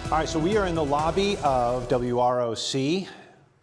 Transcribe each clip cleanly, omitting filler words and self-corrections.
All right, so we are in the lobby of WROC,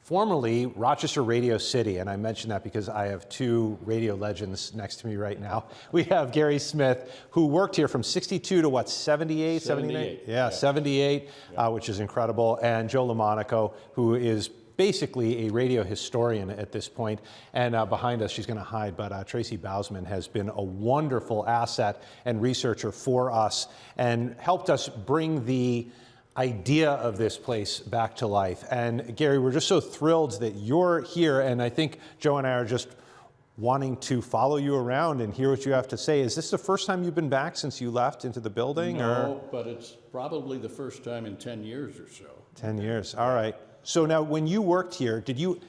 formerly Rochester Radio City, and I mention that because I have two radio legends next to me right now. We have Gary Smith, who worked here from 62 to what, 78, 79? Yeah, 78, which is incredible, and Joe LaMonaco, who is basically a radio historian at this point. And behind us, she's going to hide, but Tracy Bausman has been a wonderful asset and researcher for us and helped us bring the idea of this place back to life. And Gary, we're just so thrilled that you're here, and I think Joe and I are just wanting to follow you around and hear what you have to say. Is this the first time you've been back since you left into the building? No, but it's probably the first time in 10 years or so. 10 years, all right. So now when you worked here,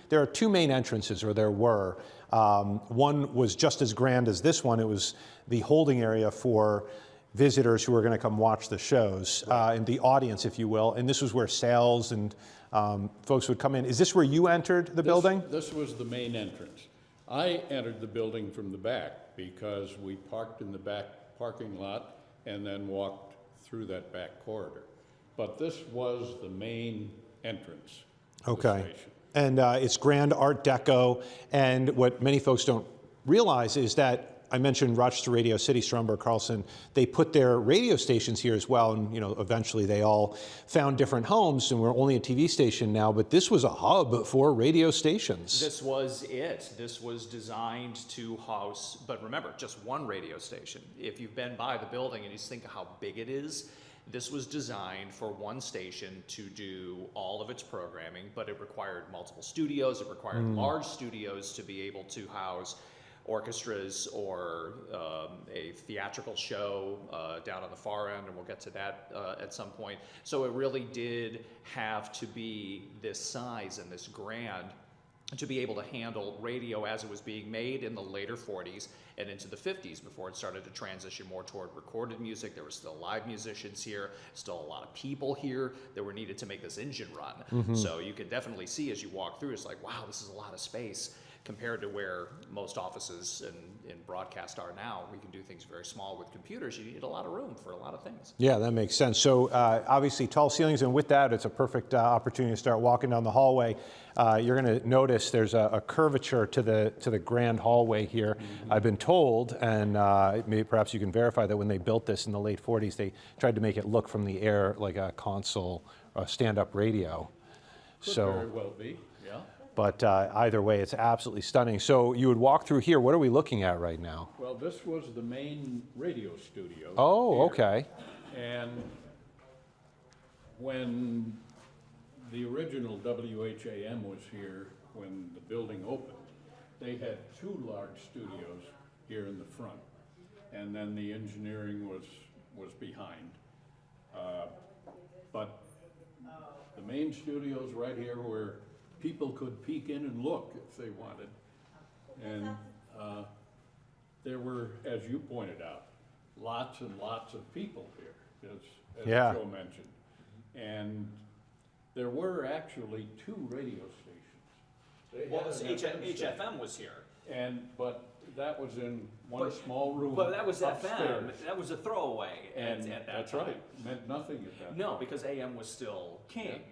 there are two main entrances, or there were. One was just as grand as this one. It was the holding area for visitors who are going to come watch the shows, and the audience, if you will. And this was where sales and folks would come in. Is this where you entered the building? This was the main entrance. I entered the building from the back because we parked in the back parking lot and then walked through that back corridor. But this was the main entrance to the station. And it's grand Art Deco, and what many folks don't realize is that I mentioned Rochester Radio City, Stromberg Carlson. They put their radio stations here as well, and eventually they all found different homes, and we're only a TV station now, but this was a hub for radio stations. This was it. This was designed to house, but remember, just one radio station. If you've been by the building and you think of how big it is, this was designed for one station to do all of its programming, but it required multiple studios. It required large studios to be able to house orchestras or a theatrical show down on the far end, and we'll get to that at some point. So it really did have to be this size and this grand to be able to handle radio as it was being made in the later 40s and into the 50s before it started to transition more toward recorded music. There were still live musicians here, still a lot of people here that were needed to make this engine run. So you could definitely see as you walk through, it's like, wow, this is a lot of space. Compared to where most offices in broadcast are now, we can do things very small with computers. You need a lot of room for a lot of things. Yeah, that makes sense. So obviously tall ceilings, and with that, it's a perfect opportunity to start walking down the hallway. You're going to notice there's a curvature to the grand hallway here. I've been told, and maybe perhaps you can verify that when they built this in the late 40s, they tried to make it look from the air like a console, stand-up radio. Could very well be, yeah. But either way, it's absolutely stunning. So you would walk through here. What are we looking at right now? Well, this was the main radio studio. Oh, here. okay. And when the original WHAM was here, when the building opened, they had two large studios here in the front, and then the engineering was behind. But the main studios right here were people could peek in and look if they wanted. And there were, as you pointed out, lots and lots of people here, as Joe mentioned. And there were actually two radio stations. Well, HFM was here. But that was in one small room. But that was upstairs. FM. That was a throwaway. And at that that's time. right. Meant nothing at that No, time. because AM was still king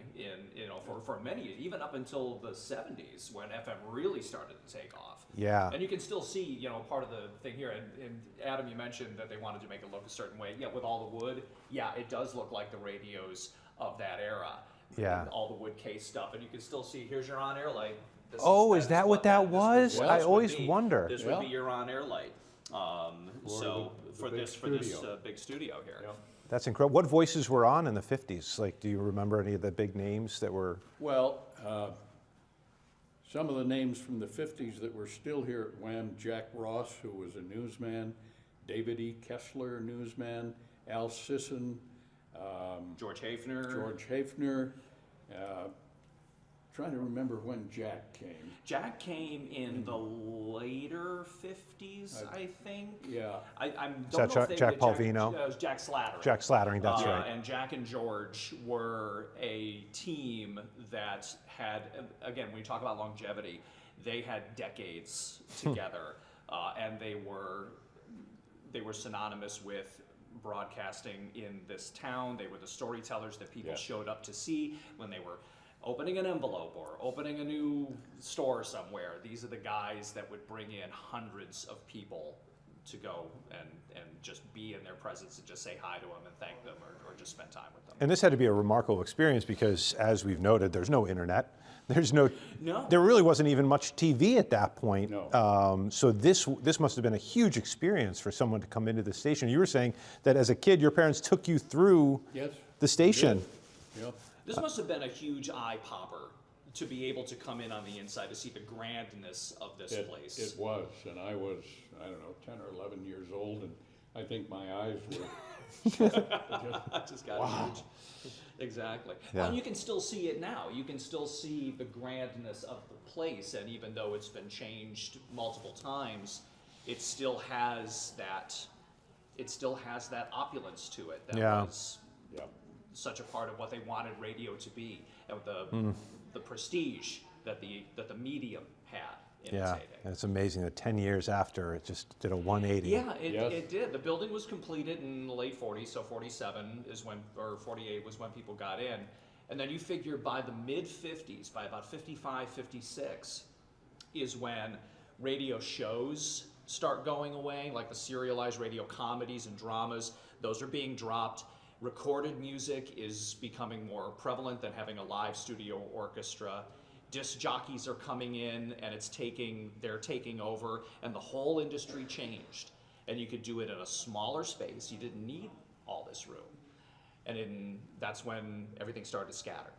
for many, even up until the 70s when FM really started to take off. Yeah. And you can still see, part of the thing here. And Adam, you mentioned that they wanted to make it look a certain way. Yeah, with all the wood. Yeah, it does look like the radios of that era. Yeah. All the wood case stuff, and you can still see. Here's your on-air light. Is that what that was? I always wonder. This would be your on-air light. So for this big studio here. Yeah. That's incredible. What voices were on in the 50s? Like, do you remember any of the big names that were? Well, some of the names from the 50s that were still here at WHAM: Jack Ross, who was a newsman, David E. Kessler, newsman, Al Sisson, George Hafner. Trying to remember when Jack came. Jack came in the later 50s, I think. Yeah. I don't know if they Jack Palvino? It was Jack Slattery. Jack Slattery, that's right. And Jack and George were a team that had, again, when you talk about longevity, they had decades together, and they were synonymous with broadcasting in this town. They were the storytellers that people Yes. showed up to see when they were opening an envelope or opening a new store somewhere. These are the guys that would bring in hundreds of people to go and just be in their presence and just say hi to them and thank them or just spend time with them. And this had to be a remarkable experience because, as we've noted, there's no internet. There's no. No. There really wasn't even much TV at that point. No. So this must have been a huge experience for someone to come into the station. You were saying that as a kid, your parents took you through Yes. the station. Yep. This must have been a huge eye popper to be able to come in on the inside to see the grandness of this place. It was, and I was, I don't know, 10 or 11 years old, and I think my eyes were It just got huge. Exactly. Yeah. And you can still see it now. You can still see the grandness of the place, and even though it's been changed multiple times, it still has that. It still has that opulence to it that Yeah. was Yep. such a part of what they wanted radio to be, and the prestige that the medium had in Yeah, its heyday. and it's amazing that 10 years after, it just did a 180. Yeah, Yes. it did. The building was completed in the late 40s, so 47 is when, or 48 was when people got in. And then you figure by the mid 50s, by about 55, 56, is when radio shows start going away, like the serialized radio comedies and dramas. Those are being dropped. Recorded music is becoming more prevalent than having a live studio orchestra. Disc jockeys are coming in and they're taking over, and the whole industry changed. And you could do it in a smaller space. You didn't need all this room. And that's when everything started to scatter.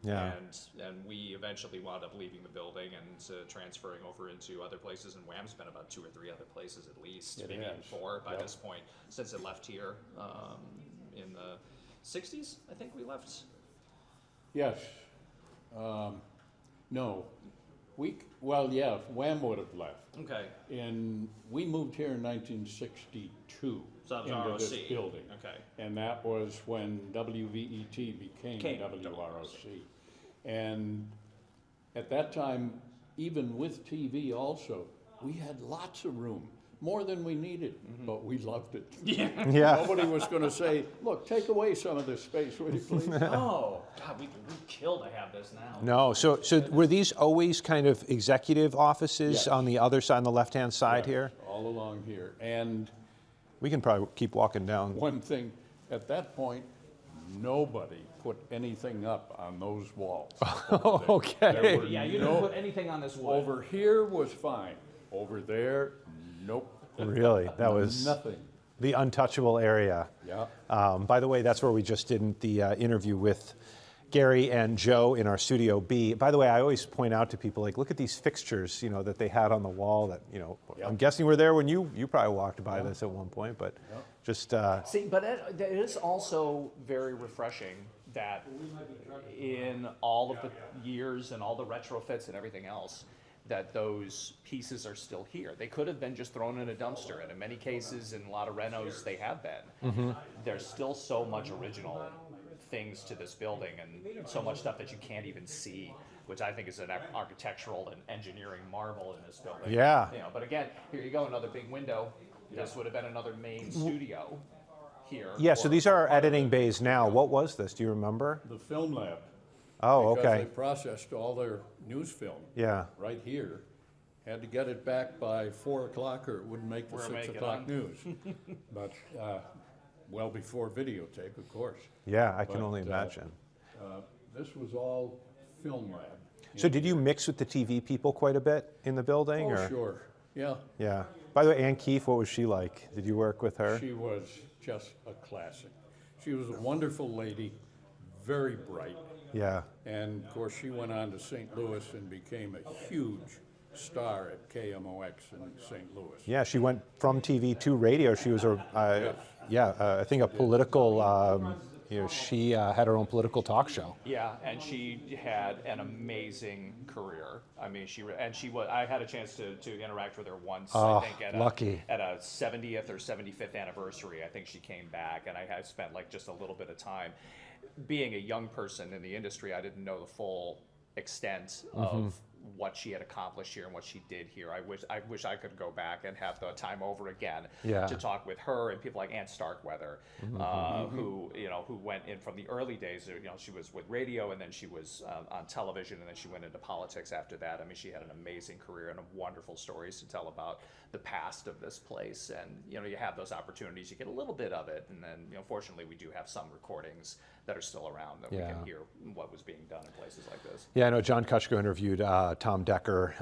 Yeah. And we eventually wound up leaving the building and transferring over into other places. And Wham's been about 2 or 3 other places at least, It maybe has. 4 by Yep. this point, since it left here in the 60s, I think we left. Yes. No. Well, yeah, Wham would have left. Okay, And we moved here in 1962 so that was into this ROC. building. Okay. And that was when WVET became Came WROC. And at that time, even with TV also, we had lots of room, more than we needed, but we loved it. Yeah. Yeah. Nobody was going to say, look, take away some of this space, will you please? Oh, God, we kill to have this now. No, so were these always kind of executive offices Yes. on the other side, on the left-hand side Yes, here? all along here. And We can probably keep walking down. one thing, at that point, nobody put anything up on those walls. Okay. There were Yeah, you no- didn't put anything on this wood. Over here was fine. Over there, nope. Really? That was Nothing. the untouchable area. Yeah. By the way, that's where we just did the interview with Gary and Joe in our Studio B. By the way, I always point out to people, like, look at these fixtures, that they had on the wall that, Yep. I'm guessing were there when you probably walked by this at one point, but Yep. just, See, but it is also very refreshing that in all of the years and all the retrofits and everything else, that those pieces are still here. They could have been just thrown in a dumpster, and in many cases, in a lot of renos, they have been. There's still so much original things to this building, and so much stuff that you can't even see, which I think is an architectural and engineering marvel in this building. Yeah. But again, here you go, another big window. This would have been another main studio here. yeah, so or- these are our editing bays now. What was this? Do you remember? The film lab. Oh, Because they okay. processed all their news film Yeah. right here. Had to get it back by 4 o'clock or it wouldn't make the We're 6 making o'clock on. news. But, well before videotape, of course. Yeah, I can But, only imagine. This was all film lab. So did you mix with the TV people quite a bit in the building? Oh, or? sure, yeah. Yeah. By the way, Ann Keefe, what was she like? Did you work with her? She was just a classic. She was a wonderful lady, very bright. Yeah. And of course, she went on to St. Louis and became a huge star at KMOX in St. Louis. Yeah, she went from TV to radio. She was I think a political, she had her own political talk show. Yeah, and she had an amazing career. I mean, I had a chance to interact with her once, Oh, I think, lucky. at a 70th or 75th anniversary. I think she came back, and I had spent like just a little bit of time. Being a young person in the industry, I didn't know the full extent of what she had accomplished here and what she did here. I wish I could go back and have the time over again Yeah. to talk with her and people like Ann Starkweather, who went in from the early days. She was with radio, and then she was on television, and then she went into politics after that. I mean, she had an amazing career and wonderful stories to tell about the past of this place. And you have those opportunities, you get a little bit of it, and then fortunately we do have some recordings that are still around that we can hear what was being done in places like this. Yeah, I know John Kuchko interviewed Tom Decker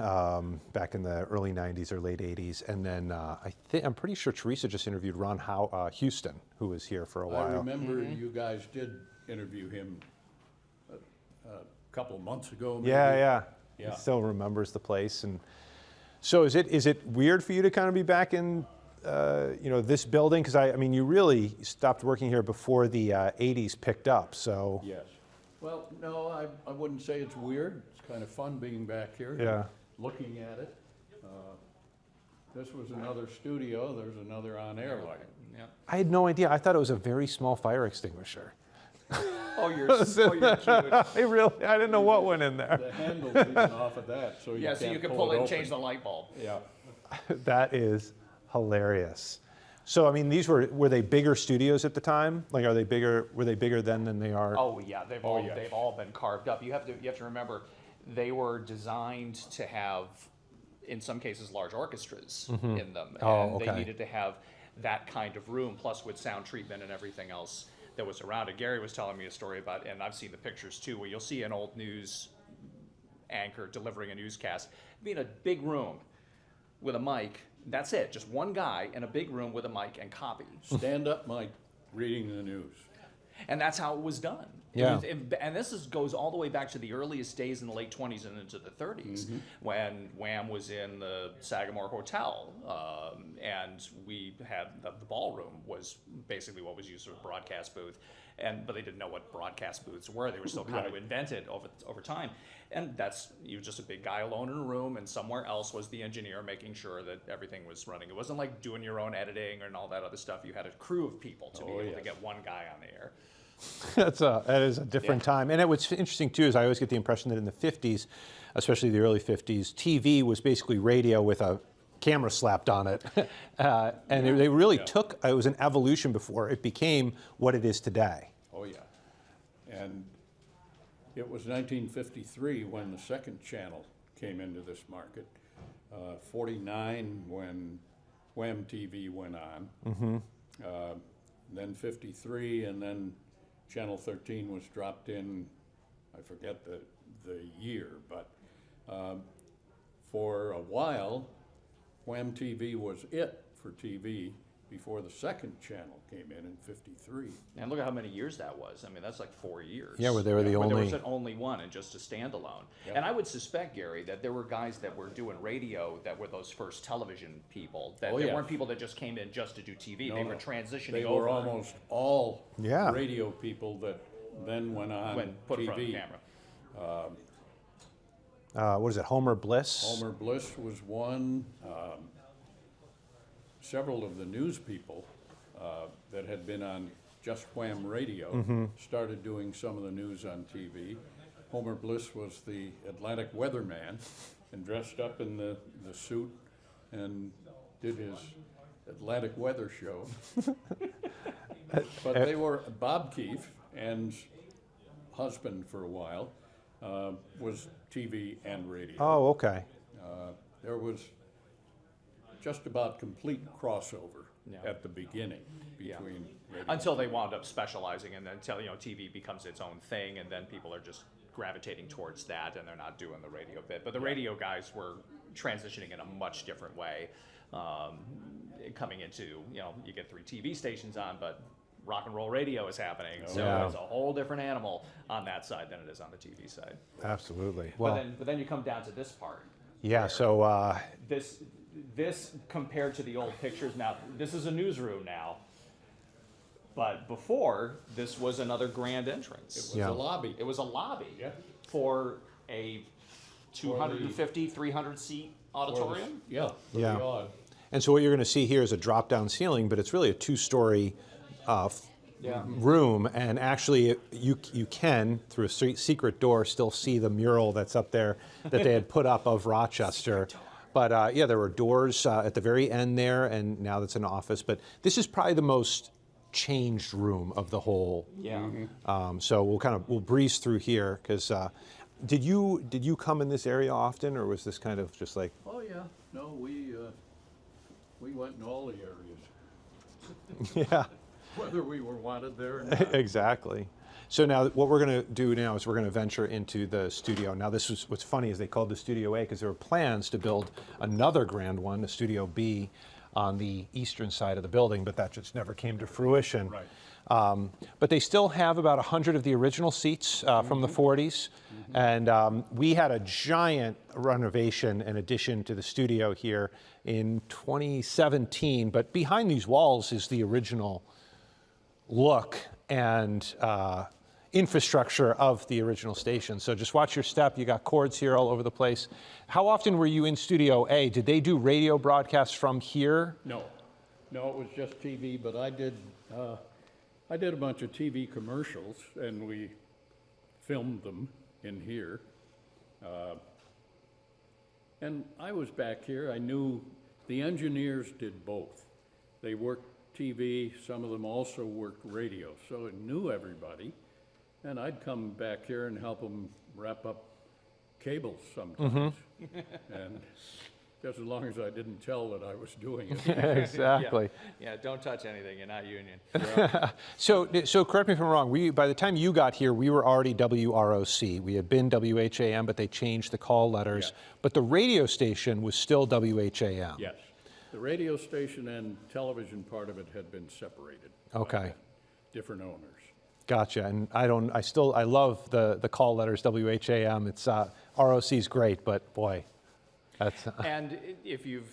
back in the early 90s or late 80s. And then I'm pretty sure Teresa just interviewed Ron Houston, who was here for a while. I remember you guys did interview him a couple of months ago, maybe. Yeah. Yeah. He still remembers the place. And so is it weird for you to kind of be back in this building? Because I mean, you really stopped working here before the 80s picked up, so. Yes. Well, no, I wouldn't say it's weird. It's kind of fun being back here. Yeah. Looking at it. This was another studio. There's another on-air light. Yeah. I had no idea. I thought it was a very small fire extinguisher. Oh, you're cute. I didn't know what went in there. The handle's even off of that, so you Yeah, can't so you can pull pull it and open. change the light bulb. Yeah. That is hilarious. So, I mean, were they bigger studios at the time? Like, were they bigger then than they are? Oh yeah, they've yes. all been carved up. You have to remember, they were designed to have, in some cases, large orchestras in them, and they needed to have that kind of room, plus with sound treatment and everything else that was around it. Gary was telling me a story about, and I've seen the pictures too, where you'll see an old news anchor delivering a newscast, be in a big room with a mic. That's it, just one guy in a big room with a mic and copy. Stand up, Mike, reading the news. And that's how it was done. Yeah. And this goes all the way back to the earliest days in the late 20s and into the 30s, when Wham was in the Sagamore Hotel, and we had the ballroom was basically what was used as a broadcast booth, but they didn't know what broadcast booths were. They were still kind of invented over time. And you were just a big guy alone in a room, and somewhere else was the engineer making sure that everything was running. It wasn't like doing your own editing and all that other stuff. You had a crew of people to be able to get one guy on the air. That is a different time. And what's interesting too is I always get the impression that in the 50s, especially the early 50s, TV was basically radio with a camera slapped on it. And they really it was an evolution before it became what it is today. Oh, yeah. And it was 1953 when the second channel came into this market. 49 when Wham TV went on. Then 53, and then Channel 13 was dropped in, I forget the year, but for a while, Wham TV was it for TV before the second channel came in 53. And look at how many years that was. I mean, that's like 4 years. Yeah, where they were the Where only. there was an only one and just a standalone. Yep. And I would suspect, Gary, that there were guys that were doing radio that were those first television people. That they weren't people that just came in just to do TV. No, they were no. transitioning They over. were almost all Yeah. radio people that then went on when put in front of the TV. camera. What is it, Homer Bliss? Homer Bliss was one. Several of the news people that had been on just Wham radio started doing some of the news on TV. Homer Bliss was the Atlantic weatherman and dressed up in the suit and did his Atlantic weather show. But they were, Bob Keefe and husband for a while was TV and radio. Oh, okay. There was just about complete crossover at the beginning between radio. Until they wound up specializing, and then until TV becomes its own thing, and then people are just gravitating towards that, and they're not doing the radio bit. But the radio guys were transitioning in a much different way, coming into you get 3 TV stations on, but rock and roll radio is happening, so it's a whole different animal on that side than it is on the TV side. Absolutely. Well, But then you come down to this part. yeah. So This compared to the old pictures, now this is a newsroom now, but before this was another grand entrance. It was a lobby. It was a lobby Yeah. for a 250, 300 seat auditorium. Yeah. for Yeah. the odd. and so what you're going to see here is a drop-down ceiling, but it's really a 2-story room, and actually you can, through a secret door, still see the mural that's up there that they had put up of Rochester. But yeah, there were doors at the very end there, and now that's an office. But this is probably the most changed room of the whole. Yeah. So we'll breeze through here, because did you come in this area often, or was this kind of just like? Oh, yeah. No, we went in all the areas, Yeah. whether we were wanted there or not. Exactly. So now what we're going to do now is we're going to venture into the studio. Now this was, what's funny is they called the Studio A because there were plans to build another grand one, a Studio B, on the eastern side of the building, but that just never came to fruition. Right. But they still have about 100 of the original seats from the 40s. And we had a giant renovation and addition to the studio here in 2017. But behind these walls is the original look and infrastructure of the original station. So just watch your step. You got cords here all over the place. How often were you in Studio A? Did they do radio broadcasts from here? No, it was just TV, but I did a bunch of TV commercials, and we filmed them in here. And I was back here. I knew the engineers did both. They worked TV, some of them also worked radio, so I knew everybody. And I'd come back here and help them wrap up cables sometimes. And just as long as I didn't tell that I was doing it. Exactly. Yeah, don't touch anything, you're not union. So correct me if I'm wrong. By the time you got here, we were already WROC. We had been WHAM, but they changed the call letters. Yes. But the radio station was still WHAM. Yes. The radio station and television part of it had been separated. Okay. by different owners. Gotcha. And I love the call letters WHAM. It's ROC's great, but boy, that's And if you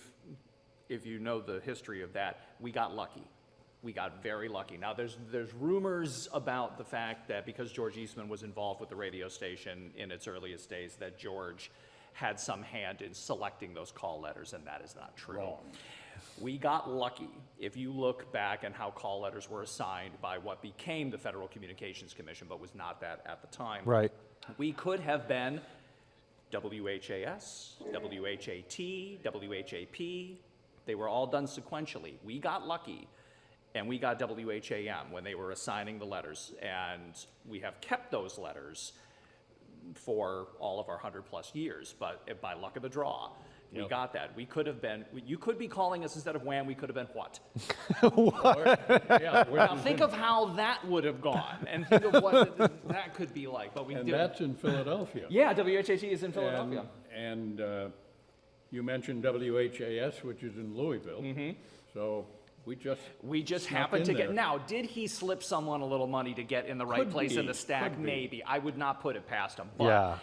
know the history of that, we got lucky. We got very lucky. Now there's rumors about the fact that because George Eastman was involved with the radio station in its earliest days, that George had some hand in selecting those call letters, and that is not true. Wrong. We got lucky. If you look back on how call letters were assigned by what became the Federal Communications Commission, but was not that at the time. right. We could have been WHAS, WHAT, WHAP. They were all done sequentially. We got lucky, and we got WHAM when they were assigning the letters, and we have kept those letters for all of our 100+ years, but by luck of the draw, we got that. We could have been, you could be calling us instead of wham, we could have been what? Yeah, Now think of how that would have gone, and think of what that could be like, but we and didn't. that's in Philadelphia. Yeah, WHAT is in Philadelphia. And you mentioned WHAS, which is in Louisville. So we just happened snuck to in get, there. now, did he slip someone a little money to get in the right Could place in be, the stack? could be. Maybe. I would not put it past him, but Yeah.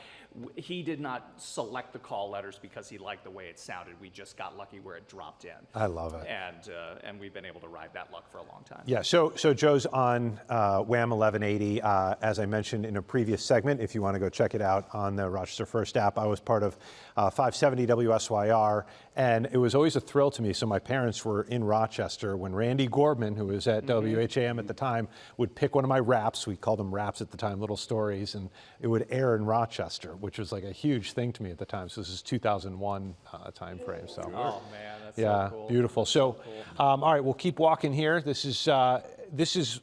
He did not select the call letters because he liked the way it sounded. We just got lucky where it dropped in. I love it. And we've been able to ride that luck for a long time. Yeah, so Joe's on WHAM 1180, as I mentioned in a previous segment. If you want to go check it out on the Rochester First app, I was part of 570 WSYR, and it was always a thrill to me. So my parents were in Rochester when Randy Gorman, who was at WHAM at the time, would pick one of my raps. We called them raps at the time, little stories, and it would air in Rochester, which was like a huge thing to me at the time. So this is 2001 time frame. So. Oh man, that's Yeah, so cool. beautiful. So, all right, we'll keep walking here. This is a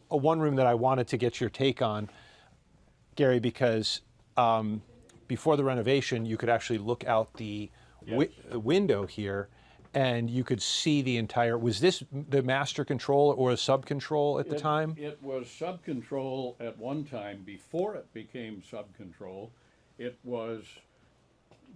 one room that I wanted to get your take on, Gary, because before the renovation, you could actually look out the window here, and you could see the entire. Was this the master control or a sub-control at the time? It was sub-control at one time. Before it became sub-control, it was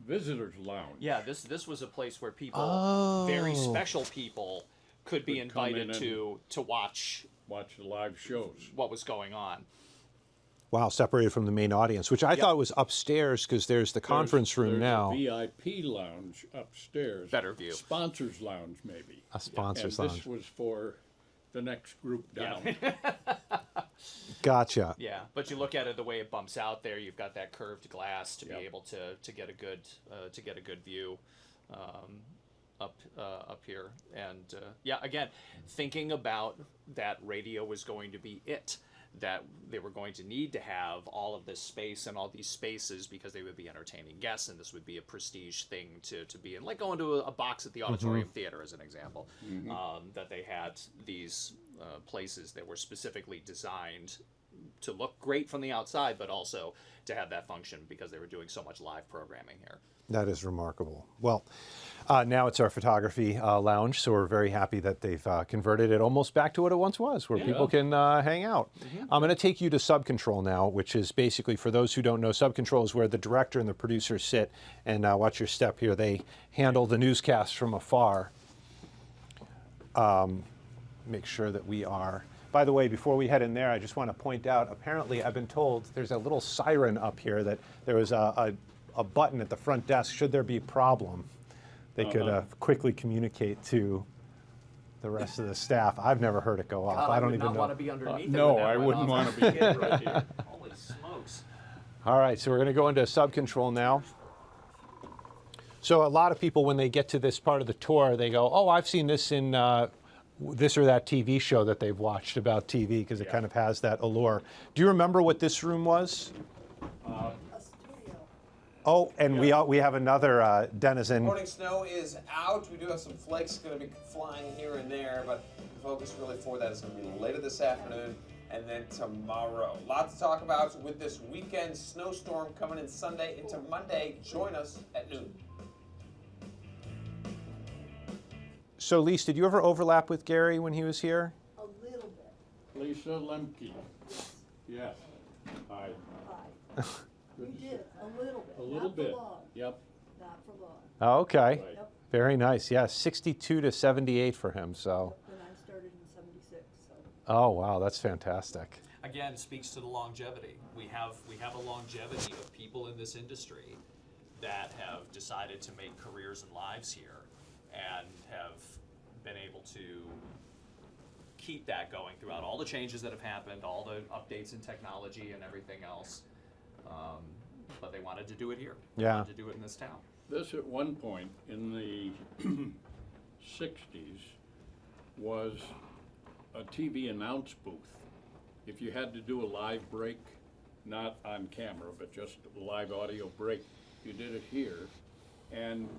visitors' lounge. Yeah, this was a place where people, very special people, could be Could come invited in to watch Watch the live shows. what was going on. Wow, separated from the main audience, which I thought was upstairs because there's the conference room There's now. a VIP lounge upstairs. Better view. Sponsors lounge, maybe. A sponsors And lounge. this was for the next group down. Gotcha. Yeah, but you look at it the way it bumps out there. You've got that curved glass to be Yep. able to get a good view. up here. And yeah, again, thinking about that radio was going to be it. That they were going to need to have all of this space and all these spaces because they would be entertaining guests, and this would be a prestige thing to be in, like going to a box at the Auditorium Theater as an example. That they had these places that were specifically designed to look great from the outside, but also to have that function because they were doing so much live programming here. That is remarkable. Well, now it's our photography lounge, so we're very happy that they've converted it almost back to what it once was, where people can hang out. I'm going to take you to Subcontrol now, which is basically, for those who don't know, Subcontrol is where the director and the producer sit, and watch your step here. They handle the newscasts from afar. Make sure that we are... By the way, before we head in there, I just want to point out, apparently I've been told there's a little siren up here, that there was a button at the front desk. Should there be a problem, they could quickly communicate to the rest of the staff. I've never heard it go off. God, I don't would even not know. want to be underneath it No, when that I went wouldn't off. want to be right here. Holy smokes. All right, so we're going to go into Subcontrol now. So a lot of people, when they get to this part of the tour, they go, oh, I've seen this in this or that TV show that they've watched about TV, because it kind of has that allure. Do you remember what this room was? A studio. Oh, and we have another denizen. Morning snow is out. We do have some flakes going to be flying here and there, but the focus really for that is going to be later this afternoon and then tomorrow. Lots to talk about with this weekend snowstorm coming in Sunday into Monday. Join us at noon. So, Lise, did you ever overlap with Gary when he was here? A little bit. Lisa Lemke. Yes. Hi. Hi. We did, a little bit. A little bit. Not for long. Yep. Not for long. Oh, okay. Right. Yep. Very nice. Yeah, 62 to 78 for him. So, Then I started in '76, so. oh wow, that's fantastic. Again, it speaks to the longevity. We have a longevity of people in this industry that have decided to make careers and lives here and have been able to keep that going throughout all the changes that have happened, all the updates in technology and everything else. But they wanted to do it here. They Yeah. wanted to do it in this town. This at one point in the 60s was a TV announce booth. If you had to do a live break, not on camera, but just a live audio break, you did it here. And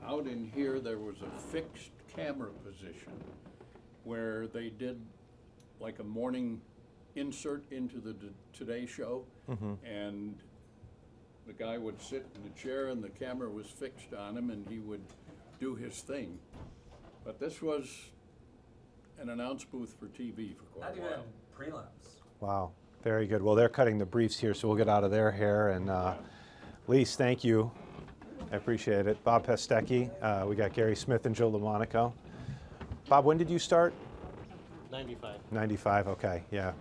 out in here, there was a fixed camera position where they did like a morning insert into the Today Show. And the guy would sit in the chair and the camera was fixed on him and he would do his thing. But this was an announce booth for TV for quite a while. prelims. Wow, very good. Well, they're cutting the briefs here, so we'll get out of their hair. And Lise, thank you. I appreciate it. Bob Pestecchi. We got Gary Smith and Joe LaMonaco. Bob, when did you start? 95. 95, okay, yeah.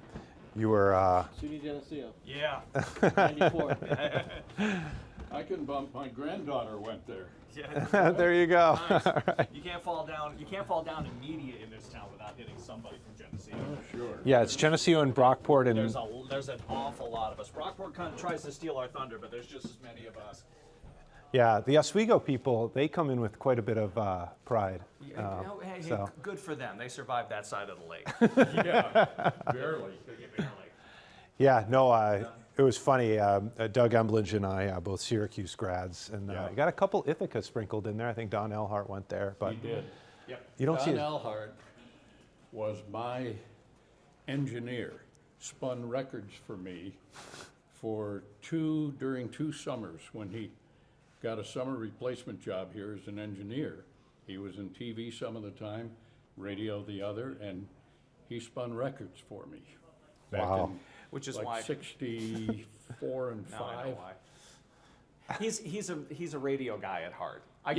You were, SUNY Geneseo. Yeah. 94. I can bump, my granddaughter went there. there you go. Nice. All right. You can't fall down. You can't fall down in media in this town without hitting somebody from Geneseo. Sure. Yeah, it's Geneseo and Brockport, and There's an awful lot of us. Brockport kind of tries to steal our thunder, but there's just as many of us. yeah, the Oswego people, they come in with quite a bit of pride. Hey, so. good for them. They survived that side of the lake. Yeah, barely. Yeah, no, it was funny. Doug Embledge and I, both Syracuse grads, and Yeah. got a couple Ithaca sprinkled in there. I think Don Elhart went there, but He did. Yep. you don't see Don it. Elhart was my engineer, spun records for me during 2 summers when he got a summer replacement job here as an engineer. He was in TV some of the time, radio the other, and he spun records for me. Back Wow. in Which is like why 64 and now I 5. know why. He's a radio guy at heart. I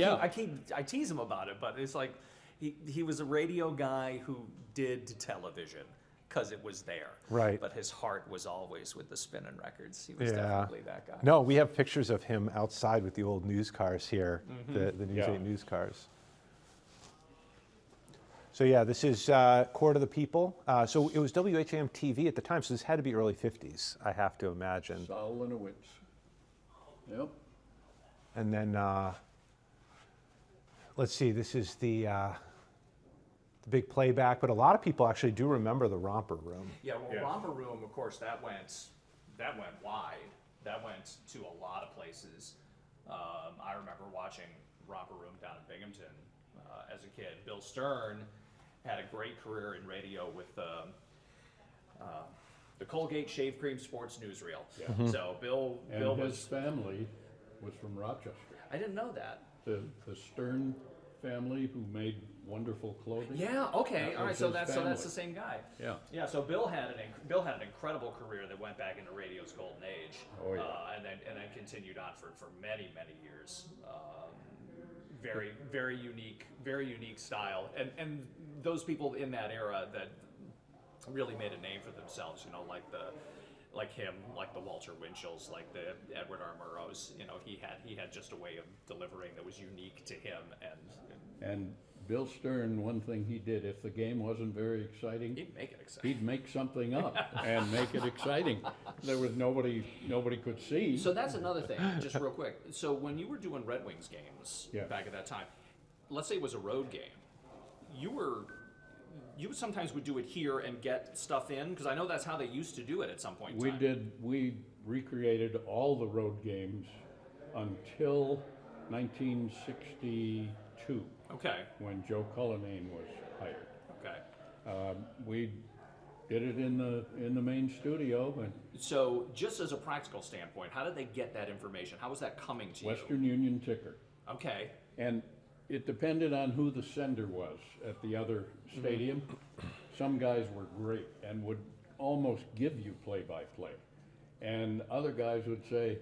tease him about it, but it's like he was a radio guy who did television because it was there. Right. But his heart was always with the spinning records. He was Yeah. definitely that guy. No, we have pictures of him outside with the old news cars here, the News Yeah. 8 news cars. So yeah, this is Court of the People. So it was WHAM TV at the time, so this had to be early 50s, I have to imagine. Saul Linowitz. Yep. And then let's see, this is the big playback, but a lot of people actually do remember the romper room. Yeah, well, Romper Room, of course, that went wide. That went to a lot of places. I remember watching Romper Room down in Binghamton as a kid. Bill Stern had a great career in radio with the Colgate Shave Cream Sports Newsreel. Yeah. So Bill And his was. family was from Rochester. I didn't know that. The Stern family who made wonderful clothing. Yeah. Okay. That All right. was So his that's family. the same guy. Yeah. Yeah. So Bill had an incredible career that went back into radio's golden age. Oh, yeah. And then continued on for many years. Very unique style, and those people in that era that really made a name for themselves. You know, like him, like the Walter Winchell's, like the Edward R. Murrows. You know, he had just a way of delivering that was unique to him, And Bill Stern, one thing he did, if the game wasn't very exciting, he'd make it exciting. he'd make something up and make it exciting. There was nobody could see. So that's another thing, just real quick. So when you were doing Red Wings games Yeah. back at that time, let's say it was a road game, you sometimes would do it here and get stuff in, because I know that's how they used to do it at some point in time. We recreated all the road games until 1962, Okay. when Joe Cullinane was hired. Okay. We did it in the main studio, and So just as a practical standpoint, how did they get that information? How was that coming to Western Union ticker. you? Okay. And it depended on who the sender was at the other stadium. Some guys were great and would almost give you play-by-play. And other guys would say,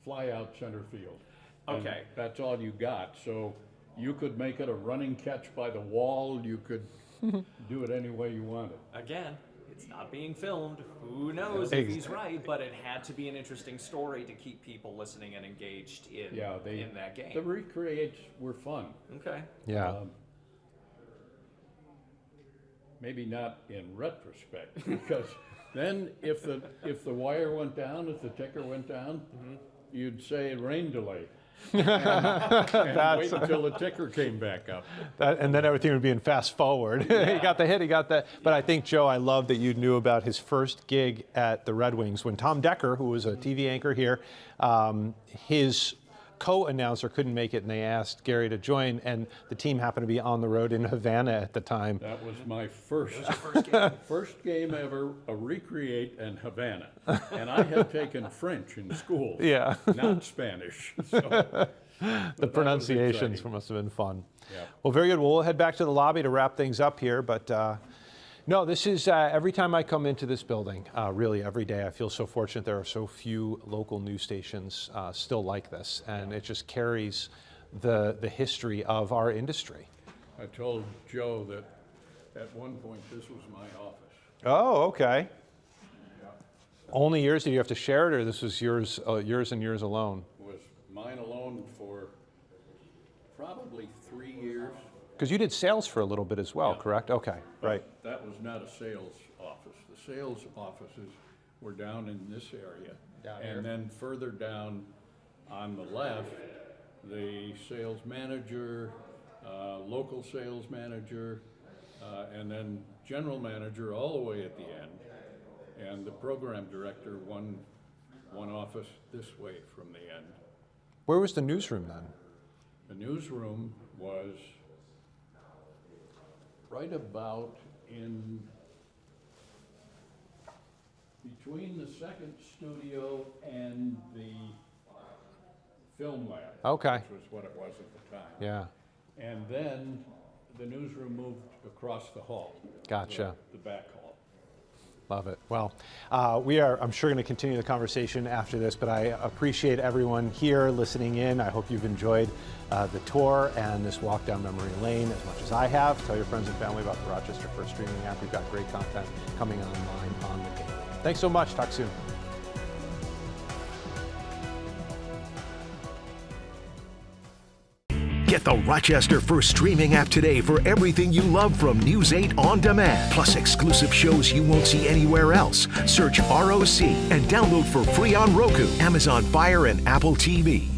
fly out center field. And Okay. that's all you got. So you could make it a running catch by the wall. You could do it any way you wanted. Again, it's not being filmed. Who knows if he's right, but it had to be an interesting story to keep people listening and engaged in that game. The recreates were fun. Okay. Yeah. Maybe not in retrospect, because then if the wire went down, if the ticker went down, you'd say rain delay. and wait until the ticker came back up. And then everything would be in fast forward. He got the hit, he got the. But I think, Joe, I love that you knew about his first gig at the Red Wings when Tom Decker, who was a TV anchor here, his co-announcer couldn't make it, and they asked Gary to join, and the team happened to be on the road in Havana at the time. That was my first game. first game ever, a recreate in Havana. And I had taken French in school, Yeah. not Spanish. So, The pronunciations must have been fun. Yeah. Well, very good. Well, we'll head back to the lobby to wrap things up here. But no, this is every time I come into this building, really every day, I feel so fortunate there are so few local news stations still like this. And it just carries the history of our industry. I told Joe that at one point this was my office. Oh, okay. Only yours? Did you have to share it, or this was yours and yours alone? It was mine alone for probably 3 years. Because you did sales for a little bit as well, Yeah. correct? Okay, right. That was not a sales office. The sales offices were down in this area. And then further down on the left, the sales manager, local sales manager, and then general manager all the way at the end. And the program director, one office this way from the end. Where was the newsroom then? The newsroom was right about in between the second studio and the film lab. Okay. Which was what it was at the time. Yeah, And then the newsroom moved across the hall. gotcha. The back hall. Love it. Well, we are, I'm sure, going to continue the conversation after this, but I appreciate everyone here listening in. I hope you've enjoyed the tour and this walk down memory lane as much as I have. Tell your friends and family about the Rochester First streaming app. We've got great content coming online on the game. Thanks so much. Talk soon. Get the Rochester First streaming app today for everything you love from News 8 on demand, plus exclusive shows you won't see anywhere else. Search ROC and download for free on Roku, Amazon Fire, and Apple TV.